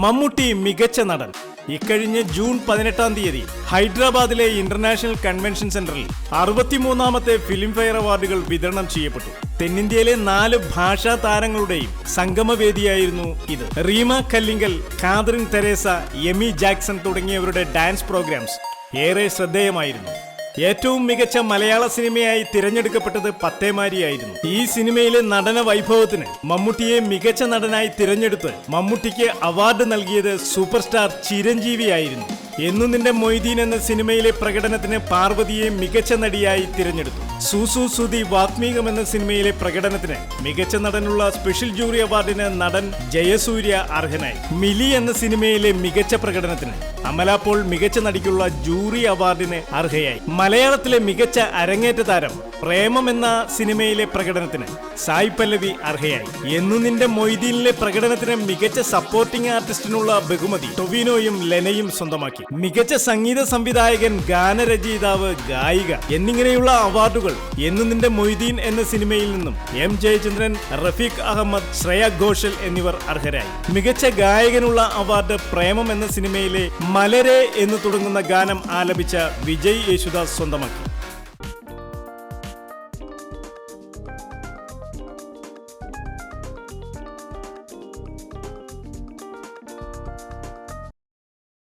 മമ്മൂട്ടി മികച്ച നടൻ. ഇക്കഴിഞ്ഞ ജൂൺ 18 ഹൈദരാബാദിലെ ഇന്റർനാഷണൽ കൺവെൻഷൻ സെന്ററിൽ 63ാമത്തെ ഫിലിംഫെയർ അവാർഡുകൾ വിതരണം ചെയ്യപ്പെട്ടു. തെന്നിന്ത്യയിലെ 4 ഭാഷാ താരങ്ങളുടെയും സംഗമവേദിയായിരുന്നു ഇത്. Rima Kallingal, Catherine Tresa, Amy Jackson തുടങ്ങിയവരുടെ ഡാൻസ് പ്രോഗ്രാംസ് ഏറെ ശ്രദ്ധേയമായിരുന്നു. ഏറ്റവും മികച്ച മലയാള സിനിമയായി തിരഞ്ഞെടുക്കപ്പെട്ടത് പത്തേമാരിയായിരുന്നു. ഈ സിനിമയിലെ നടന വൈഭവത്തിന് മമ്മൂട്ടിയെ മികച്ച നടനായി തിരഞ്ഞെടുത്ത് മമ്മൂട്ടിക്ക് അവാർഡ് നൽകിയത് സൂപ്പർ സ്റ്റാർ ചിരഞ്ജീവിയായിരുന്നു. എന്നു നിന്റെ മൊയ്തീൻ എന്ന സിനിമയിലെ പ്രകടനത്തിന് പാർവതിയെ മികച്ച നടിയായി തിരഞ്ഞെടുത്തു. സൂസു സുധി വാത്മീകം എന്ന സിനിമയിലെ പ്രകടനത്തിന് മികച്ച നടനുള്ള സ്പെഷ്യൽ ജൂറി അവാർഡിന് നടൻ ജയസൂര്യ അർഹനായി. മിലി എന്ന സിനിമയിലെ മികച്ച പ്രകടനത്തിന് അമല പോൾ മികച്ച നടിക്കുള്ള ജൂറി അവാർഡിന് അർഹയായി. മലയാളത്തിലെ മികച്ച അരങ്ങേറ്റ താരം പ്രേമം എന്ന സിനിമയിലെ പ്രകടനത്തിന് സായ് പല്ലവി അർഹയായി. എന്നു നിന്റെ മൊയ്തീനിലെ പ്രകടനത്തിന് മികച്ച സപ്പോർട്ടിംഗ് ആർട്ടിസ്റ്റിനുള്ള ബഹുമതി ടൊവിനോയും ലെനയും സ്വന്തമാക്കി. മികച്ച സംഗീത സംവിധായകൻ, ഗാനരചയിതാവ്, ഗായിക എന്നിങ്ങനെയുള്ള അവാർഡുകൾ എന്നു നിന്റെ മൊയ്തീൻ എന്ന സിനിമയിൽ നിന്നും എം ജയചന്ദ്രൻ, റഫീഖ് അഹമ്മദ്, ശ്രേയ ഘോഷൽ എന്നിവർ അർഹരായി. മികച്ച ഗായകനുള്ള അവാർഡ് പ്രേമം എന്ന സിനിമയിലെ മലരെ എന്ന് തുടങ്ങുന്ന ഗാനം ആലപിച്ച വിജയ് യേശുദാസ് സ്വന്തമാക്കി.